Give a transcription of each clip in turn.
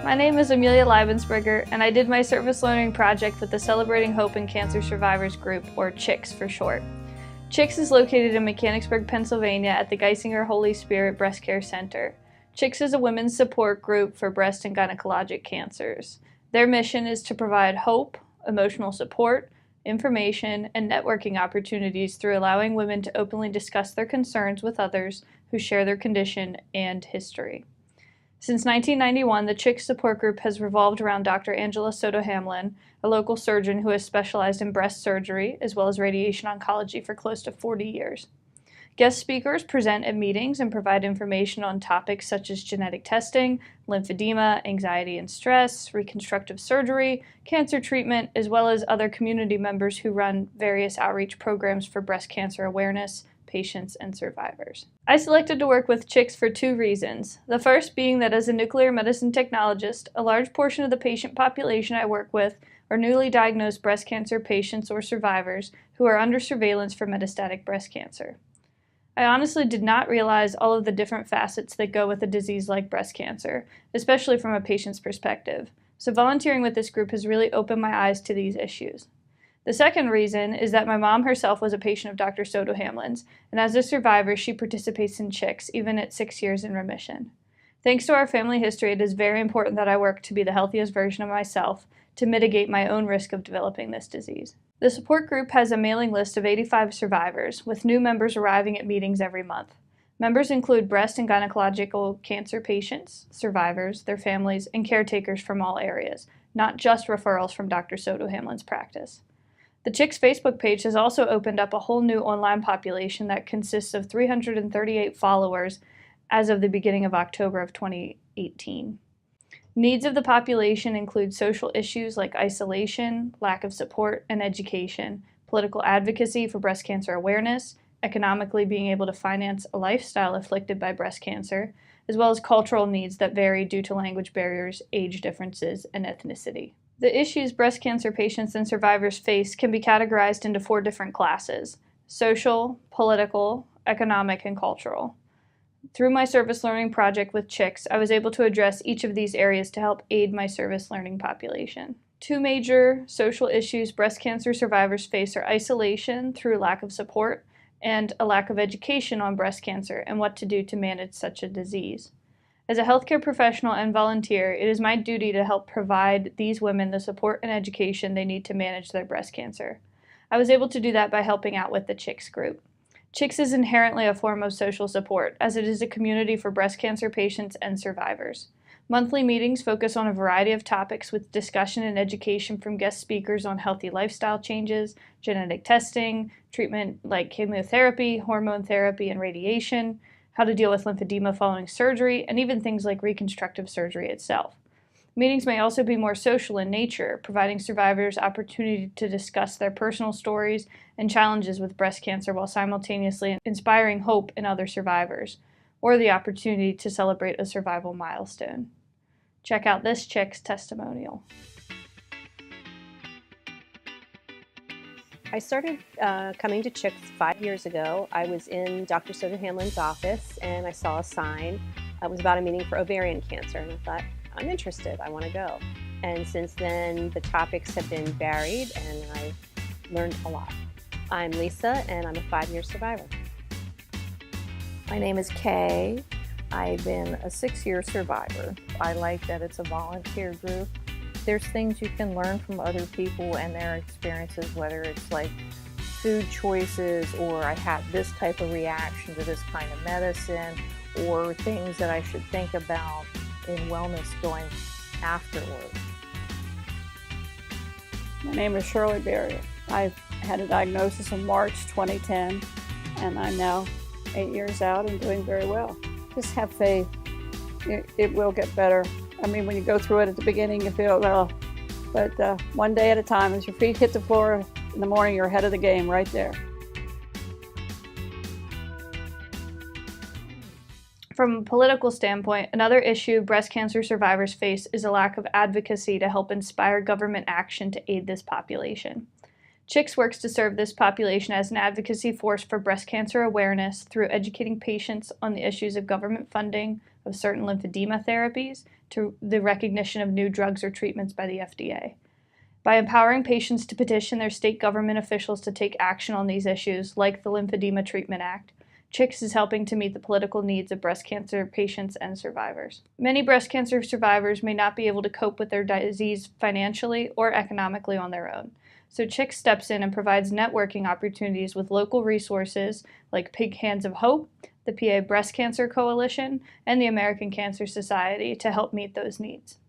My name is Amelia Leibensperger, and I did my service learning project with the Celebrating Hope in Cancer Survivors Group, or CHICS for short. CHICS is located in Mechanicsburg, Pennsylvania at the Geisinger Holy Spirit Breast Care Center. CHICS is a women's support group for breast and gynecologic cancers. Their mission is to provide hope, emotional support, information, and networking opportunities through allowing women to openly discuss their concerns with others who share their condition and history. Since 1991, the CHICS support group has revolved around Dr. Angela Soto-Hamlin, a local surgeon who has specialized in breast surgery as well as radiation oncology for close to 40 years. Guest speakers present at meetings and provide information on topics such as genetic testing, lymphedema, anxiety and stress, reconstructive surgery, cancer treatment, as well as other community members who run various outreach programs for breast cancer awareness, patients, and survivors. I selected to work with CHICS for two reasons. The first being that as a nuclear medicine technologist, a large portion of the patient population I work with are newly diagnosed breast cancer patients or survivors who are under surveillance for metastatic breast cancer. I honestly did not realize all of the different facets that go with a disease like breast cancer, especially from a patient's perspective. So volunteering with this group has really opened my eyes to these issues. The second reason is that my mom herself was a patient of Dr. Soto-Hamlin's, and as a survivor, she participates in CHICS, even at 6 years in remission. Thanks to our family history, it is very important that I work to be the healthiest version of myself to mitigate my own risk of developing this disease. The support group has a mailing list of 85 survivors, with new members arriving at meetings every month. Members include breast and gynecological cancer patients, survivors, their families, and caretakers from all areas, not just referrals from Dr. Soto-Hamlin's practice. The CHICS Facebook page has also opened up a whole new online population that consists of 338 followers as of the beginning of October of 2018. Needs of the population include social issues like isolation, lack of support, and education, political advocacy for breast cancer awareness, economically being able to finance a lifestyle afflicted by breast cancer, as well as cultural needs that vary due to language barriers, age differences, and ethnicity. The issues breast cancer patients and survivors face can be categorized into 4 different classes: social, political, economic, and cultural. Through my service learning project with CHICS, I was able to address each of these areas to help aid my service learning population. 2 major social issues breast cancer survivors face are isolation through lack of support and a lack of education on breast cancer and what to do to manage such a disease. As a healthcare professional and volunteer, it is my duty to help provide these women the support and education they need to manage their breast cancer. I was able to do that by helping out with the CHICS group. CHICS is inherently a form of social support, as it is a community for breast cancer patients and survivors. Monthly meetings focus on a variety of topics with discussion and education from guest speakers on healthy lifestyle changes, genetic testing, treatment like chemotherapy, hormone therapy, and radiation, how to deal with lymphedema following surgery, and even things like reconstructive surgery itself. Meetings may also be more social in nature, providing survivors opportunity to discuss their personal stories and challenges with breast cancer while simultaneously inspiring hope in other survivors, or the opportunity to celebrate a survival milestone. Check out this CHICS testimonial. I started coming to CHICS 5 years ago. I was in Dr. Soto-Hamlin's office and I saw a sign. It was about a meeting for ovarian cancer, and I thought, I'm interested, I want to go. And since then, the topics have been varied and I've learned a lot. I'm Lisa and I'm a 5-year survivor. My name is Kay. I've been a 6-year survivor. I like that it's a volunteer group. There's things you can learn from other people and their experiences, whether it's like food choices, or I had this type of reaction to this kind of medicine, or things that I should think about in wellness going afterward. My name is Shirley Berry. I had a diagnosis in March 2010, and I'm now 8 years out and doing very well. Just have faith. It will get better. I mean, when you go through it at the beginning, you feel, well, but one day at a time, as your feet hit the floor in the morning, you're ahead of the game right there. From a political standpoint, another issue breast cancer survivors face is a lack of advocacy to help inspire government action to aid this population. CHICS works to serve this population as an advocacy force for breast cancer awareness through educating patients on the issues of government funding of certain lymphedema therapies to the recognition of new drugs or treatments by the FDA. By empowering patients to petition their state government officials to take action on these issues, like the Lymphedema Treatment Act, CHICS is helping to meet the political needs of breast cancer patients and survivors. Many breast cancer survivors may not be able to cope with their disease financially or economically on their own. So CHICS steps in and provides networking opportunities with local resources like Pink Hands of Hope, the PA Breast Cancer Coalition, and the American Cancer Society to help meet those needs.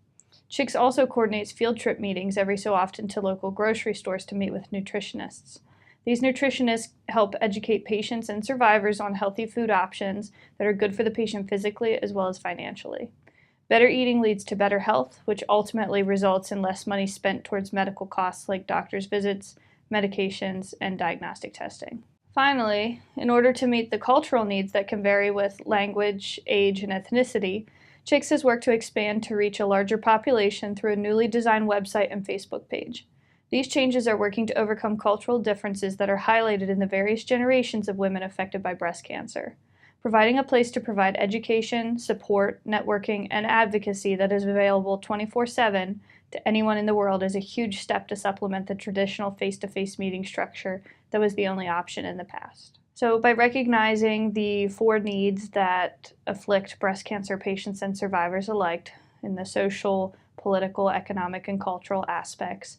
CHICS also coordinates field trip meetings every so often to local grocery stores to meet with nutritionists. These nutritionists help educate patients and survivors on healthy food options that are good for the patient physically as well as financially. Better eating leads to better health, which ultimately results in less money spent towards medical costs like doctor's visits, medications, and diagnostic testing. Finally, in order to meet the cultural needs that can vary with language, age, and ethnicity, CHICS has worked to expand to reach a larger population through a newly designed website and Facebook page. These changes are working to overcome cultural differences that are highlighted in the various generations of women affected by breast cancer. Providing a place to provide education, support, networking, and advocacy that is available 24/7 to anyone in the world is a huge step to supplement the traditional face-to-face meeting structure that was the only option in the past. So by recognizing the 4 needs that afflict breast cancer patients and survivors alike in the social, political, economic, and cultural aspects,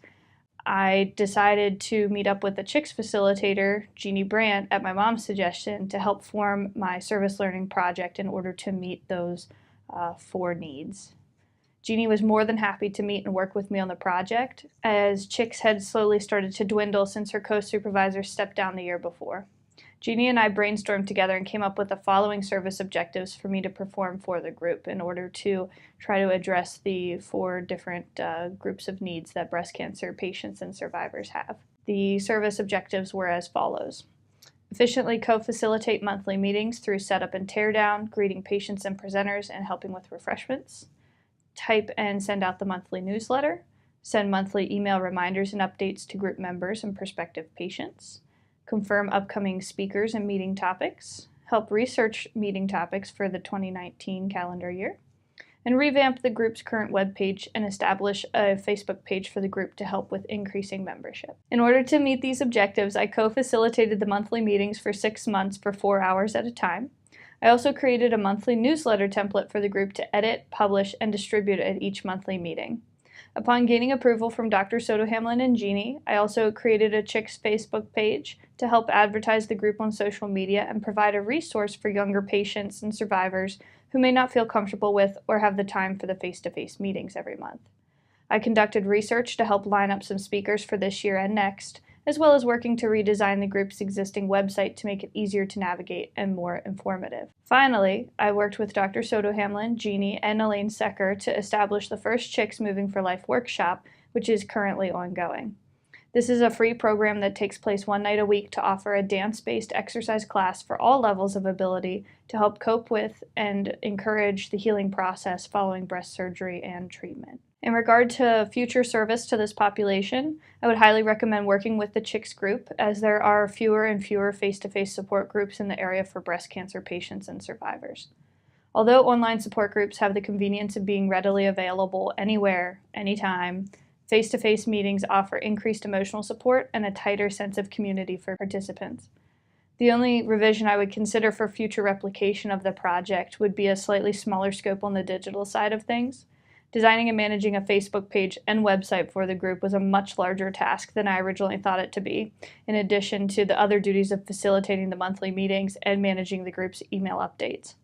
I decided to meet up with the CHICS facilitator, Jeannie Brandt, at my mom's suggestion to help form my service learning project in order to meet those 4 needs. Jeannie was more than happy to meet and work with me on the project, as CHICS had slowly started to dwindle since her co-supervisor stepped down the year before. Jeannie and I brainstormed together and came up with the following service objectives for me to perform for the group in order to try to address the 4 different groups of needs that breast cancer patients and survivors have. The service objectives were as follows. Efficiently co-facilitate monthly meetings through setup and teardown, greeting patients and presenters, and helping with refreshments. Type and send out the monthly newsletter. Send monthly email reminders and updates to group members and prospective patients. Confirm upcoming speakers and meeting topics, help research meeting topics for the 2019 calendar year, and revamp the group's current webpage and establish a Facebook page for the group to help with increasing membership. In order to meet these objectives, I co-facilitated the monthly meetings for 6 months for 4 hours at a time. I also created a monthly newsletter template for the group to edit, publish, and distribute at each monthly meeting. Upon gaining approval from Dr. Soto Hamlin and Jeannie, I also created a CHICS Facebook page to help advertise the group on social media and provide a resource for younger patients and survivors who may not feel comfortable with or have the time for the face-to-face meetings every month. I conducted research to help line up some speakers for this year and next, as well as working to redesign the group's existing website to make it easier to navigate and more informative. Finally, I worked with Dr. Soto Hamlin, Jeannie, and Elaine Secker to establish the first CHICS Moving for Life workshop, which is currently ongoing. This is a free program that takes place 1 night a week to offer a dance-based exercise class for all levels of ability to help cope with and encourage the healing process following breast surgery and treatment. In regard to future service to this population, I would highly recommend working with the CHICS group, as there are fewer and fewer face-to-face support groups in the area for breast cancer patients and survivors. Although online support groups have the convenience of being readily available anywhere, anytime, face-to-face meetings offer increased emotional support and a tighter sense of community for participants. The only revision I would consider for future replication of the project would be a slightly smaller scope on the digital side of things. Designing and managing a Facebook page and website for the group was a much larger task than I originally thought it to be, in addition to the other duties of facilitating the monthly meetings and managing the group's email updates.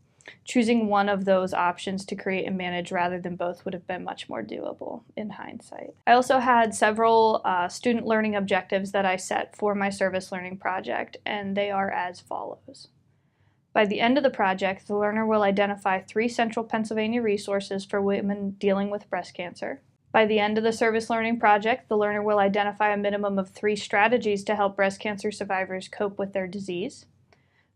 Choosing one of those options to create and manage rather than both would have been much more doable in hindsight. I also had several student learning objectives that I set for my service learning project, and they are as follows. By the end of the project, the learner will identify 3 central Pennsylvania resources for women dealing with breast cancer. By the end of the service learning project, the learner will identify a minimum of 3 strategies to help breast cancer survivors cope with their disease.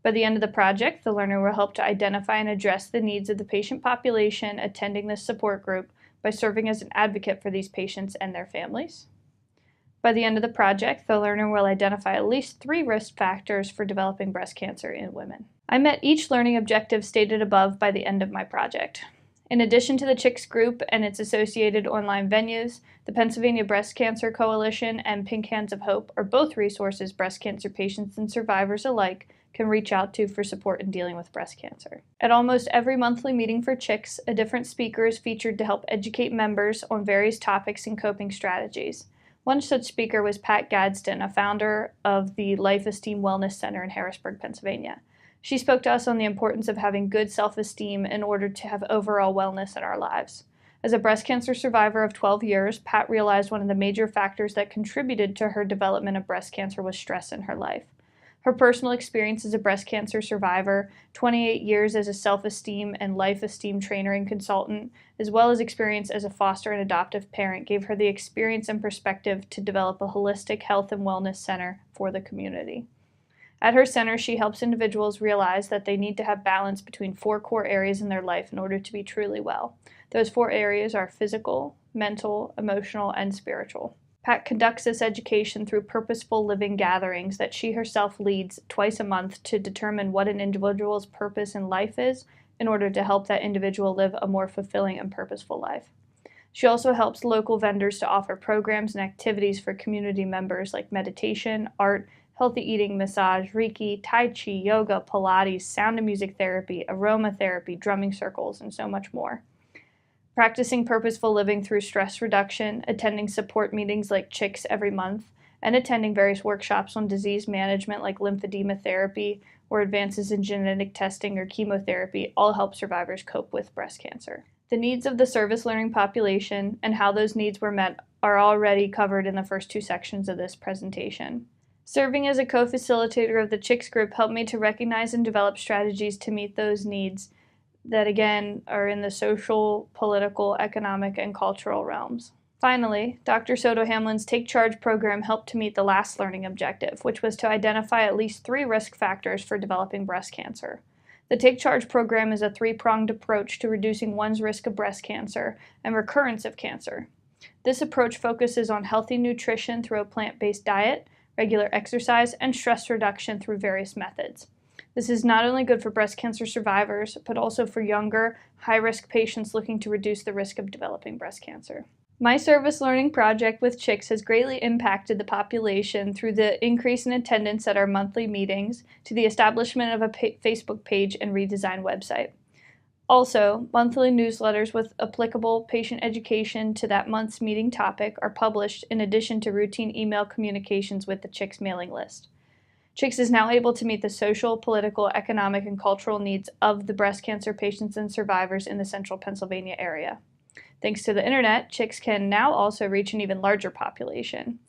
By the end of the project, the learner will help to identify and address the needs of the patient population attending this support group by serving as an advocate for these patients and their families. By the end of the project, the learner will identify at least 3 risk factors for developing breast cancer in women. I met each learning objective stated above by the end of my project. In addition to the CHICS group and its associated online venues, the Pennsylvania Breast Cancer Coalition and Pink Hands of Hope are both resources breast cancer patients and survivors alike can reach out to for support in dealing with breast cancer. At almost every monthly meeting for CHICS, a different speaker is featured to help educate members on various topics and coping strategies. One such speaker was Pat Gadsden, a founder of the Life Esteem Wellness Center in Harrisburg, Pennsylvania. She spoke to us on the importance of having good self-esteem in order to have overall wellness in our lives. As a breast cancer survivor of 12 years, Pat realized one of the major factors that contributed to her development of breast cancer was stress in her life. Her personal experience as a breast cancer survivor, 28 years as a self-esteem and life esteem trainer and consultant, as well as experience as a foster and adoptive parent, gave her the experience and perspective to develop a holistic health and wellness center for the community. At her center, she helps individuals realize that they need to have balance between 4 core areas in their life in order to be truly well. Those 4 areas are physical, mental, emotional, and spiritual. Pat conducts this education through purposeful living gatherings that she herself leads twice a month to determine what an individual's purpose in life is in order to help that individual live a more fulfilling and purposeful life. She also helps local vendors to offer programs and activities for community members like meditation, art, healthy eating, massage, Reiki, Tai Chi, yoga, Pilates, sound and music therapy, aromatherapy, drumming circles, and so much more. Practicing purposeful living through stress reduction, attending support meetings like CHICS every month, and attending various workshops on disease management like lymphedema therapy or advances in genetic testing or chemotherapy all help survivors cope with breast cancer. The needs of the service learning population and how those needs were met are already covered in the first 2 sections of this presentation. Serving as a co-facilitator of the CHICS group helped me to recognize and develop strategies to meet those needs that, again, are in the social, political, economic, and cultural realms. Finally, Dr. Soto Hamlin's Take Charge program helped to meet the last learning objective, which was to identify at least 3 risk factors for developing breast cancer. The Take Charge program is a 3-pronged approach to reducing one's risk of breast cancer and recurrence of cancer. This approach focuses on healthy nutrition through a plant-based diet, regular exercise, and stress reduction through various methods. This is not only good for breast cancer survivors, but also for younger, high-risk patients looking to reduce the risk of developing breast cancer. My service learning project with CHICS has greatly impacted the population through the increase in attendance at our monthly meetings to the establishment of a Facebook page and redesigned website. Also, monthly newsletters with applicable patient education to that month's meeting topic are published in addition to routine email communications with the CHICS mailing list. CHICS is now able to meet the social, political, economic, and cultural needs of the breast cancer patients and survivors in the central Pennsylvania area. Thanks to the internet, CHICS can now also reach an even larger population.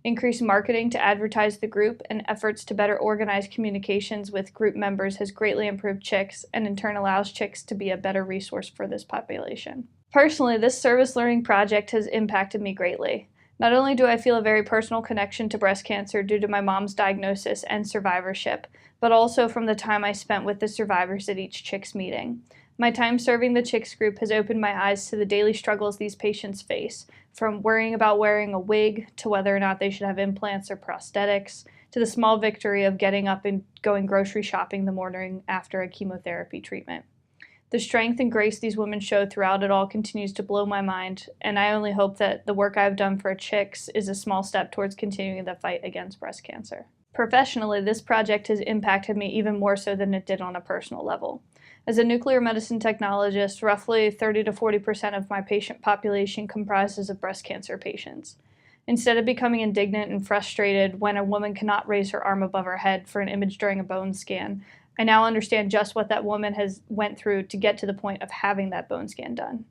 Increased marketing to advertise the group and efforts to better organize communications with group members has greatly improved CHICS and in turn allows CHICS to be a better resource for this population. Personally, this service learning project has impacted me greatly. Not only do I feel a very personal connection to breast cancer due to my mom's diagnosis and survivorship, but also from the time I spent with the survivors at each CHICS meeting. My time serving the CHICS group has opened my eyes to the daily struggles these patients face, from worrying about wearing a wig to whether or not they should have implants or prosthetics, to the small victory of getting up and going grocery shopping the morning after a chemotherapy treatment. The strength and grace these women show throughout it all continues to blow my mind, and I only hope that the work I've done for CHICS is a small step towards continuing the fight against breast cancer. Professionally, this project has impacted me even more so than it did on a personal level. As a nuclear medicine technologist, roughly 30 to 40% of my patient population comprises of breast cancer patients. Instead of becoming indignant and frustrated when a woman cannot raise her arm above her head for an image during a bone scan, I now understand just what that woman has went through to get to the point of having that bone scan done.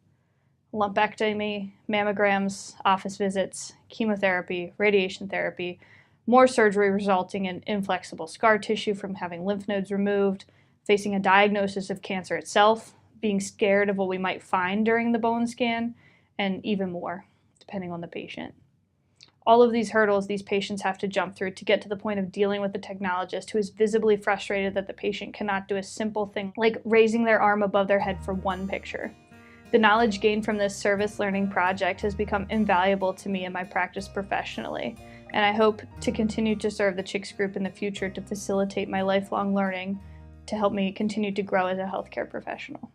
Lumpectomy, mammograms, office visits, chemotherapy, radiation therapy, more surgery resulting in inflexible scar tissue from having lymph nodes removed, facing a diagnosis of cancer itself, being scared of what we might find during the bone scan, and even more, depending on the patient. All of these hurdles these patients have to jump through to get to the point of dealing with the technologist who is visibly frustrated that the patient cannot do a simple thing like raising their arm above their head for one picture. The knowledge gained from this service learning project has become invaluable to me in my practice professionally, and I hope to continue to serve the CHICS group in the future to facilitate my lifelong learning to help me continue to grow as a healthcare professional.